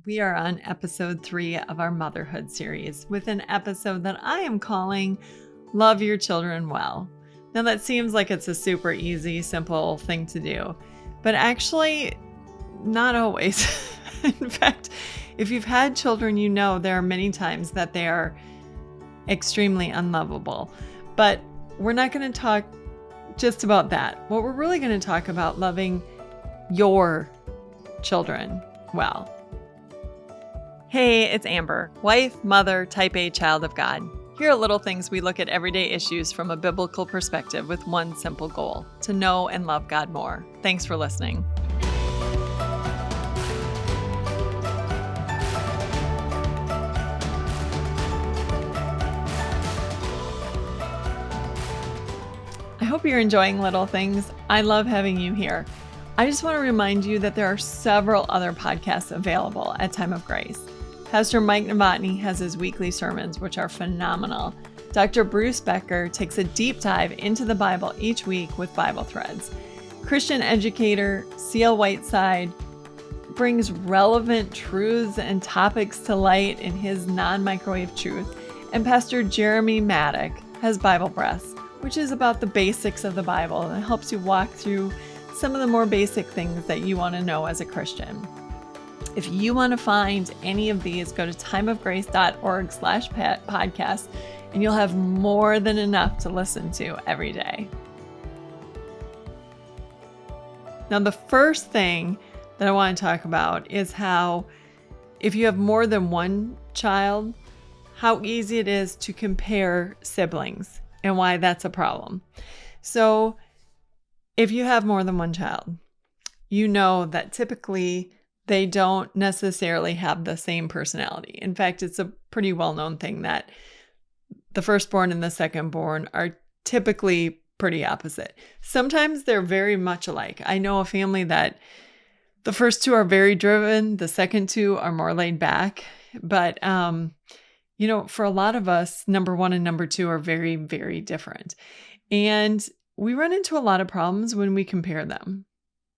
We are on episode 3 of our Motherhood series with an episode that I am calling Love Your Children Well. Now that seems like it's a super easy, simple thing to do, but actually not always. In fact, if you've had children, you know there are many times that they are extremely unlovable. But we're not going to talk just about that. What we're really going to talk about loving your children well. Hey, it's Amber, wife, mother, type A child of God. Here are little things we look at everyday issues from a biblical perspective with one simple goal: to know and love God more. Thanks for listening. I hope you're enjoying little things. I love having you here. I just want to remind you that there are several other podcasts available at Time of Grace. Pastor Mike Novotny has his weekly sermons, which are phenomenal. Dr. Bruce Becker takes a deep dive into the Bible each week with Bible Threads. Christian educator C.L. Whiteside brings relevant truths and topics to light in his non-microwave truth. And Pastor Jeremy Maddock has Bible Breaths, which is about the basics of the Bible and helps you walk through some of the more basic things that you want to know as a Christian. If you want to find any of these, go to timeofgrace.org/podcast, and you'll have more than enough to listen to every day. Now, the first thing that I want to talk about is how, if you have more than one child, how easy it is to compare siblings and why that's a problem. So, if you have more than one child, you know that typically they don't necessarily have the same personality. In fact, it's a pretty well-known thing that the firstborn and the secondborn are typically pretty opposite. Sometimes they're very much alike. I know a family that the first two are very driven, the second two are more laid back. But, for a lot of us, number one and number two are very, very different. And we run into a lot of problems when we compare them.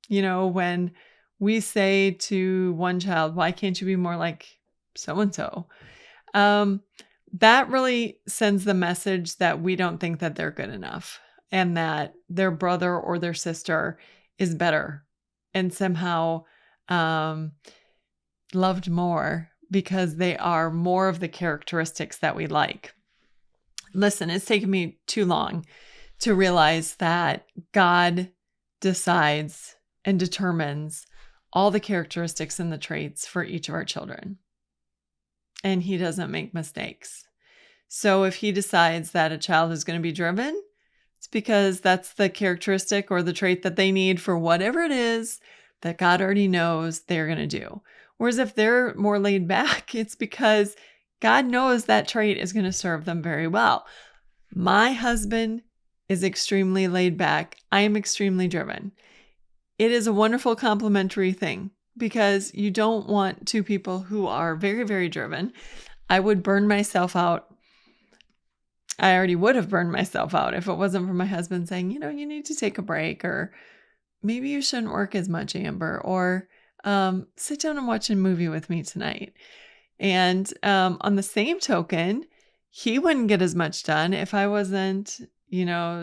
When we say to one child, why can't you be more like so-and-so? That really sends the message that we don't think that they're good enough and that their brother or their sister is better and somehow loved more because they are more of the characteristics that we like. Listen, it's taken me too long to realize that God decides and determines all the characteristics and the traits for each of our children. And he doesn't make mistakes. So if he decides that a child is going to be driven, it's because that's the characteristic or the trait that they need for whatever it is that God already knows they're going to do. Whereas if they're more laid back, it's because God knows that trait is going to serve them very well. My husband is extremely laid back. I am extremely driven. It is a wonderful complementary thing because you don't want two people who are very, very driven. I would burn myself out. I already would have burned myself out if it wasn't for my husband saying, you need to take a break, or maybe you shouldn't work as much, Amber, or sit down and watch a movie with me tonight. And on the same token, he wouldn't get as much done if I wasn't,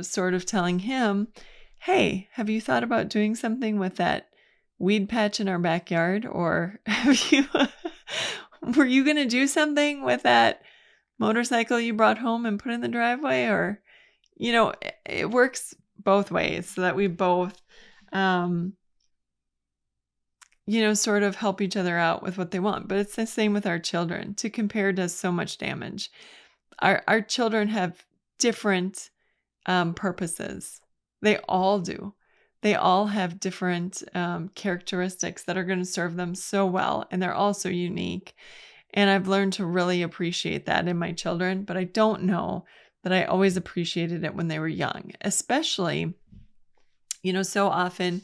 sort of telling him, hey, have you thought about doing something with that weed patch in our backyard? Or were you going to do something with that motorcycle you brought home and put in the driveway? Or, it works both ways so that we both, sort of help each other out with what they want. But it's the same with our children. To compare does so much damage. Our children have different purposes. They all do. They all have different characteristics that are going to serve them so well, and they're all so unique. And I've learned to really appreciate that in my children, but I don't know that I always appreciated it when they were young, especially, so often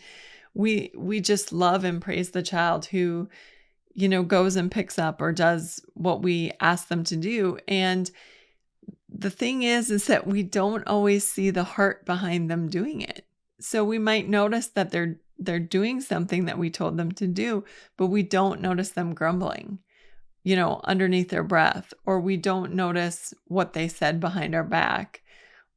we just love and praise the child who, goes and picks up or does what we ask them to do. And the thing is that we don't always see the heart behind them doing it. So we might notice that they're They're doing something that we told them to do, but we don't notice them grumbling, underneath their breath, or we don't notice what they said behind our back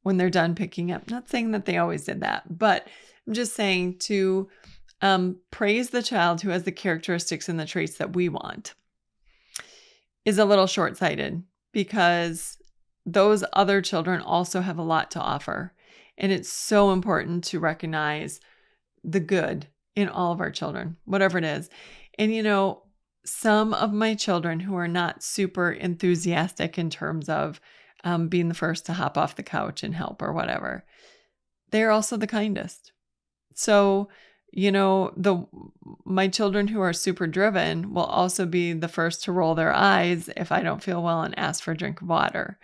when they're done picking up. Not saying that they always did that, but I'm just saying to praise the child who has the characteristics and the traits that we want is a little short-sighted, because those other children also have a lot to offer. And it's so important to recognize the good in all of our children, whatever it is. And some of my children who are not super enthusiastic in terms of being the first to hop off the couch and help or whatever, they're also the kindest. So, my children who are super driven will also be the first to roll their eyes if I don't feel well and ask for a drink of water.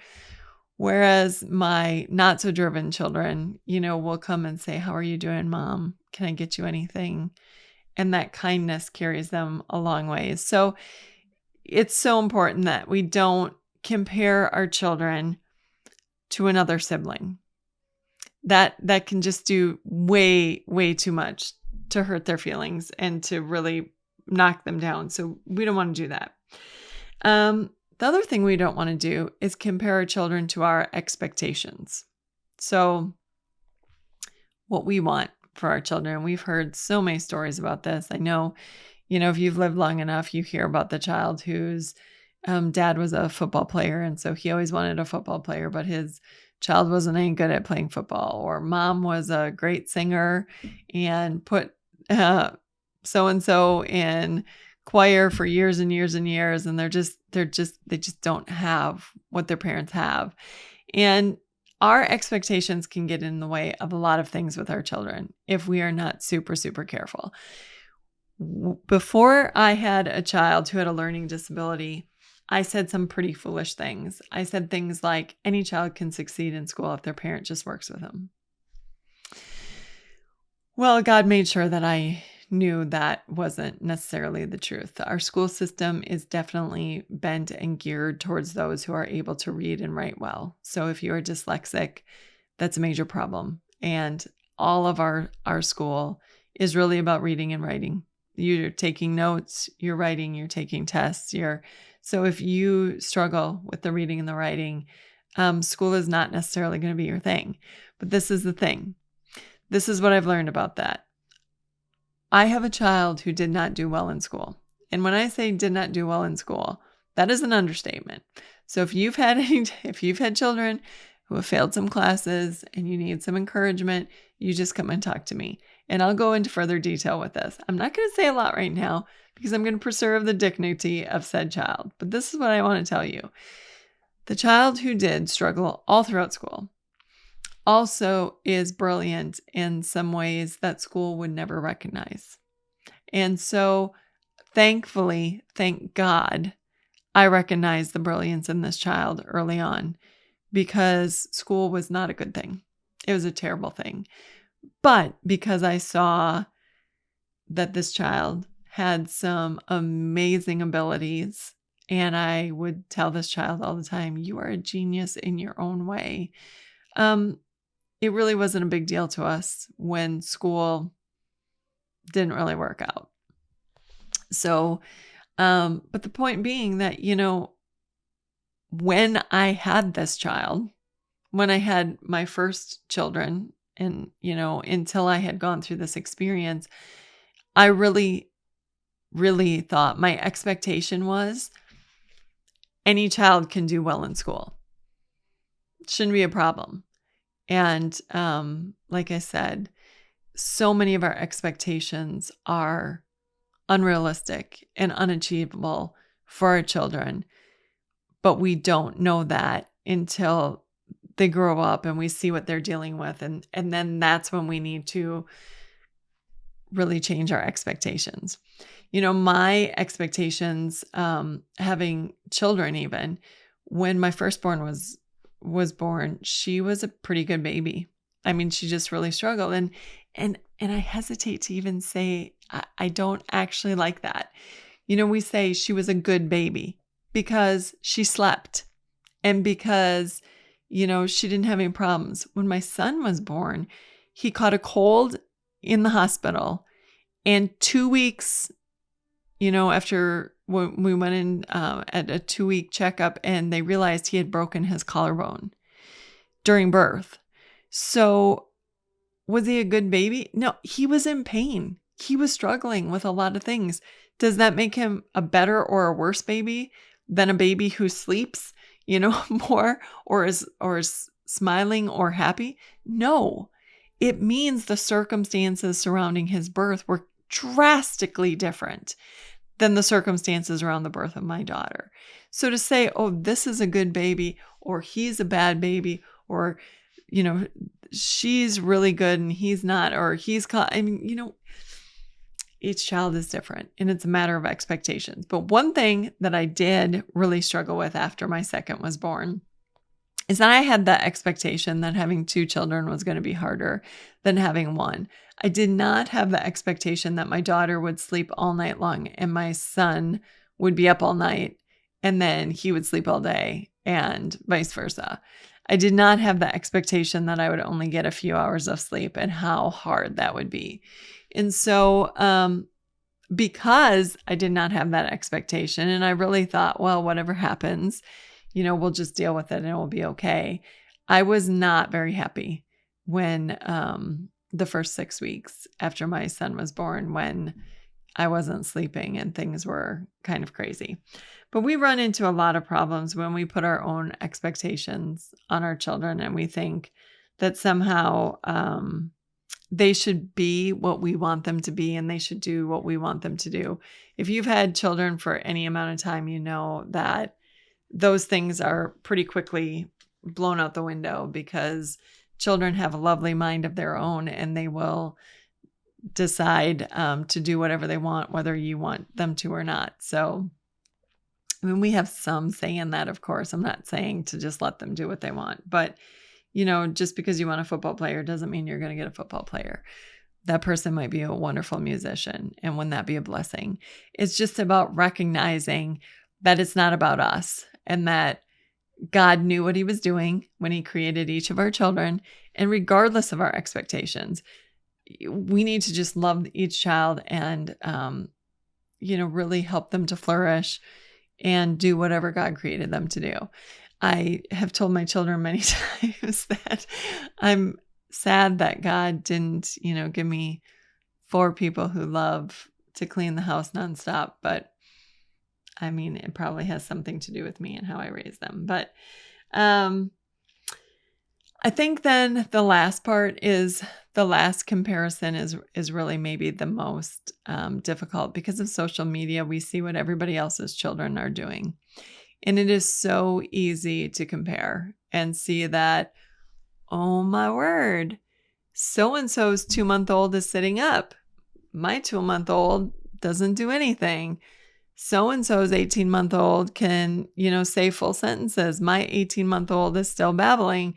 Whereas my not so driven children, will come and say, "How are you doing, Mom? Can I get you anything?" And that kindness carries them a long ways. So it's so important that we don't compare our children to another sibling. That can just do way, way too much to hurt their feelings and to really knock them down. So we don't want to do that. The other thing we don't want to do is compare our children to our expectations. So what we want for our children, we've heard so many stories about this. I know, if you've lived long enough, you hear about the child whose dad was a football player. And so he always wanted a football player, but his child wasn't any good at playing football. Or mom was a great singer and put so-and-so in choir for years and years and years, and they just don't have what their parents have. And our expectations can get in the way of a lot of things with our children if we are not super, super careful. Before I had a child who had a learning disability, I said some pretty foolish things. I said things like, any child can succeed in school if their parent just works with them. Well, God made sure that I knew that wasn't necessarily the truth. Our school system is definitely bent and geared towards those who are able to read and write well. So if you're dyslexic, that's a major problem. And all of our school is really about reading and writing. You're taking notes, you're writing, you're taking tests. So if you struggle with the reading and the writing, school is not necessarily going to be your thing. But this is the thing. This is what I've learned about that. I have a child who did not do well in school. And when I say did not do well in school, that is an understatement. So if you've had children who have failed some classes and you need some encouragement, you just come and talk to me. And I'll go into further detail with this. I'm not going to say a lot right now because I'm going to preserve the dignity of said child. But this is what I want to tell you. The child who did struggle all throughout school also is brilliant in some ways that school would never recognize. And so thankfully, thank God, I recognized the brilliance in this child early on, because school was not a good thing. It was a terrible thing. But because I saw that this child had some amazing abilities, and I would tell this child all the time, you are a genius in your own way. It really wasn't a big deal to us when school didn't really work out. So, but the point being that, when I had this child, when I had my first children, and, until I had gone through this experience, I really, really thought my expectation was any child can do well in school. Shouldn't be a problem. And like I said, so many of our expectations are unrealistic and unachievable for our children, but we don't know that until they grow up and we see what they're dealing with. And then that's when we need to really change our expectations. My expectations, having children, even when my firstborn was born, she was a pretty good baby. I mean, she just really struggled. And I hesitate to even say, I don't actually like that. We say she was a good baby because she slept and because, she didn't have any problems. When my son was born, he caught a cold in the hospital. And 2 weeks, after when we went in at a 2-week checkup, and they realized he had broken his collarbone during birth. So was he a good baby? No, he was in pain. He was struggling with a lot of things. Does that make him a better or a worse baby than a baby who sleeps, more or is smiling or happy? No. It means the circumstances surrounding his birth were drastically different than the circumstances around the birth of my daughter. So to say, oh, this is a good baby, or he's a bad baby, or, she's really good and he's not, or he's, each child is different, and it's a matter of expectations. But one thing that I did really struggle with after my second was born is that I had the expectation that having 2 children was going to be harder than having 1. I did not have the expectation that my daughter would sleep all night long and my son would be up all night and then he would sleep all day, and vice versa. I did not have the expectation that I would only get a few hours of sleep and how hard that would be. And so, because I did not have that expectation, and I really thought, well, whatever happens, we'll just deal with it and it will be okay. I was not very happy when the first 6 weeks after my son was born, when I wasn't sleeping and things were kind of crazy. But we run into a lot of problems when we put our own expectations on our children, and we think that somehow they should be what we want them to be, and they should do what we want them to do. If you've had children for any amount of time, you know that those things are pretty quickly blown out the window, because children have a lovely mind of their own, and they will decide to do whatever they want, whether you want them to or not. So, we have some say in that, of course. I'm not saying to just let them do what they want, but just because you want a football player doesn't mean you're going to get a football player. That person might be a wonderful musician, and wouldn't that be a blessing? It's just about recognizing that it's not about us, and that God knew what he was doing when he created each of our children. And regardless of our expectations, we need to just love each child and, really help them to flourish and do whatever God created them to do. I have told my children many times that I'm sad that God didn't, give me 4 people who love to clean the house nonstop. But it probably has something to do with me and how I raise them. But I think then the last part is the last comparison is really maybe the most difficult. Because of social media, we see what everybody else's children are doing. And it is so easy to compare and see that, oh my word, so-and-so's 2-month-old is sitting up. My 2-month-old doesn't do anything. So-and-so's 18-month-old can, say full sentences. My 18-month-old is still babbling.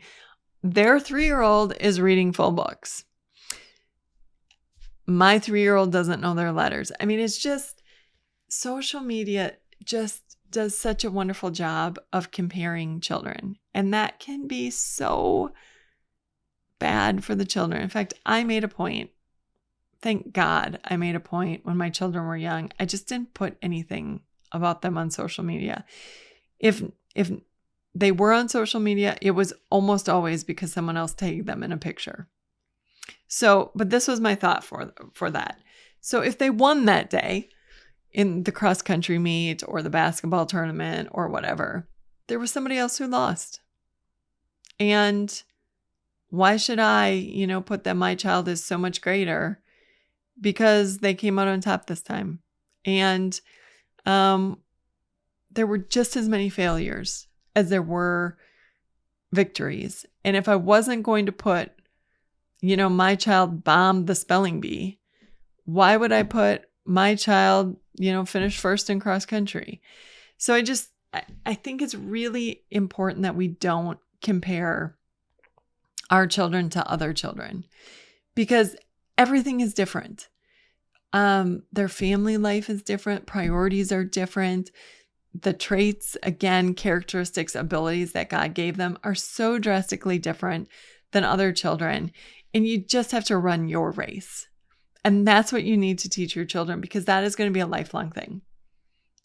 Their 3-year-old is reading full books. My 3-year-old doesn't know their letters. It's just, social media just does such a wonderful job of comparing children. And that can be so bad for the children. In fact, I made a point. Thank God I made a point when my children were young. I just didn't put anything about them on social media. If they were on social media, it was almost always because someone else tagged them in a picture. So, but this was my thought for that. So if they won that day in the cross country meet or the basketball tournament or whatever, there was somebody else who lost. And why should I, put that my child is so much greater because they came out on top this time? And there were just as many failures as there were victories. And if I wasn't going to put, my child bombed the spelling bee, why would I put my child, finish first in cross country? So I think it's really important that we don't compare our children to other children, because everything is different. Their family life is different. Priorities are different. The traits, again, characteristics, abilities that God gave them are so drastically different than other children. And you just have to run your race. And that's what you need to teach your children, because that is going to be a lifelong thing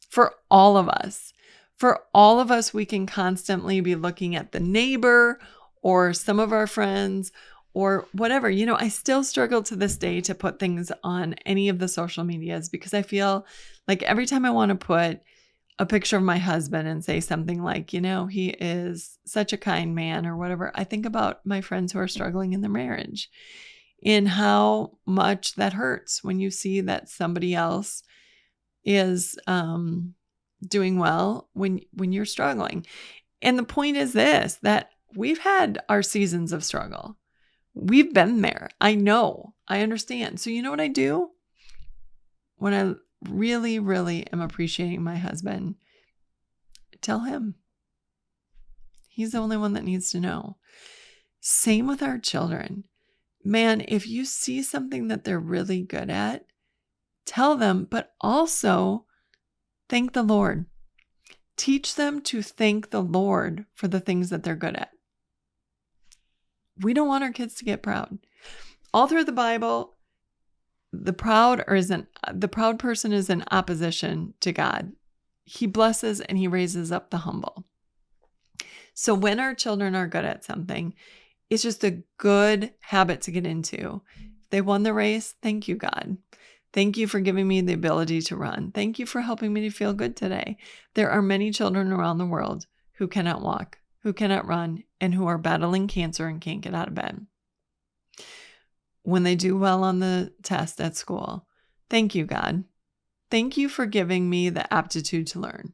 for all of us. For all of us, we can constantly be looking at the neighbor or some of our friends or whatever. I still struggle to this day to put things on any of the social medias, because I feel like every time I want to put a picture of my husband and say something like, he is such a kind man or whatever, I think about my friends who are struggling in their marriage and how much that hurts when you see that somebody else is doing well when you're struggling. And the point is this, that we've had our seasons of struggle. We've been there. I know. I understand. So you know what I do? When I really, really am appreciating my husband, tell him. He's the only one that needs to know. Same with our children. Man, if you see something that they're really good at, tell them, but also thank the Lord. Teach them to thank the Lord for the things that they're good at. We don't want our kids to get proud. All through the Bible, the proud person is in opposition to God. He blesses and he raises up the humble. So when our children are good at something, it's just a good habit to get into. They won the race. Thank you, God. Thank you for giving me the ability to run. Thank you for helping me to feel good today. There are many children around the world who cannot walk, who cannot run, and who are battling cancer and can't get out of bed. When they do well on the test at school, thank you, God. Thank you for giving me the aptitude to learn.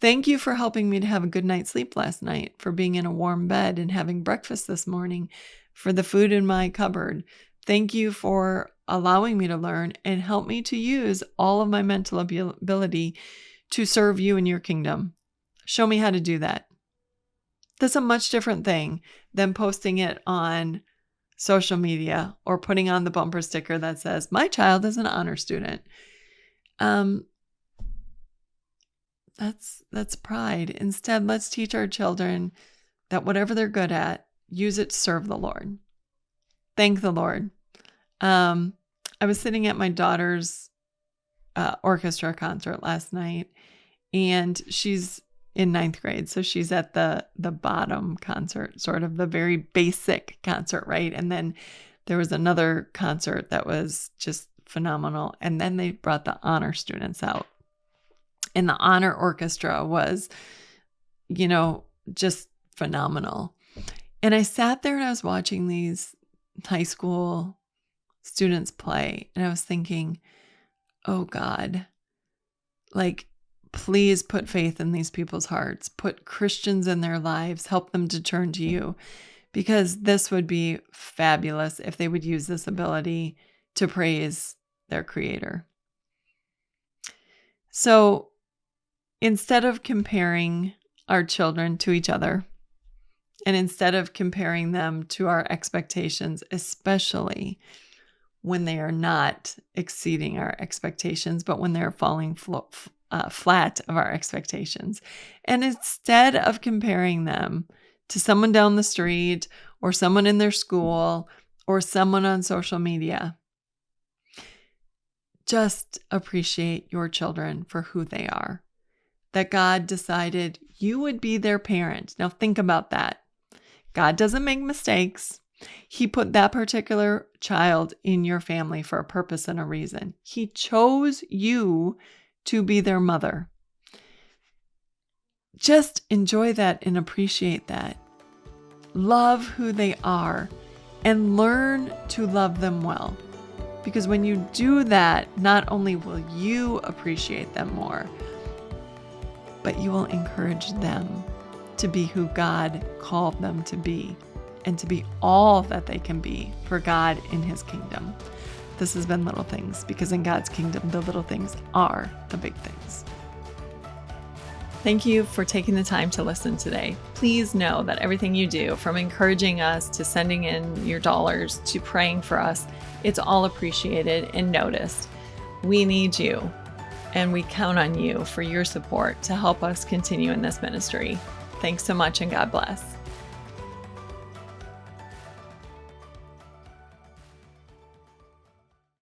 Thank you for helping me to have a good night's sleep last night, for being in a warm bed and having breakfast this morning, for the food in my cupboard. Thank you for allowing me to learn and help me to use all of my mental ability to serve you in your kingdom. Show me how to do that. That's a much different thing than posting it on social media or putting on the bumper sticker that says, my child is an honor student. That's pride. Instead, let's teach our children that whatever they're good at, use it to serve the Lord. Thank the Lord. I was sitting at my daughter's orchestra concert last night, and she's in 9th grade. So she's at the bottom concert, sort of the very basic concert, right? And then there was another concert that was just phenomenal. And then they brought the honor students out. And the honor orchestra was, just phenomenal. And I sat there and I was watching these high school students play. And I was thinking, oh God, please put faith in these people's hearts. Put Christians in their lives. Help them to turn to you. Because this would be fabulous if they would use this ability to praise their Creator. So instead of comparing our children to each other, and instead of comparing them to our expectations, especially when they are not exceeding our expectations, but when they're falling flat of our expectations, and instead of comparing them to someone down the street or someone in their school or someone on social media, just appreciate your children for who they are. That God decided you would be their parent. Now think about that. God doesn't make mistakes. He put that particular child in your family for a purpose and a reason. He chose you to be their mother. Just enjoy that and appreciate that. Love who they are and learn to love them well. Because when you do that, not only will you appreciate them more, but you will encourage them to be who God called them to be and to be all that they can be for God in His kingdom. This has been Little Things, because in God's kingdom, the little things are the big things. Thank you for taking the time to listen today. Please know that everything you do, from encouraging us to sending in your dollars to praying for us, it's all appreciated and noticed. We need you, and we count on you for your support to help us continue in this ministry. Thanks so much, and God bless.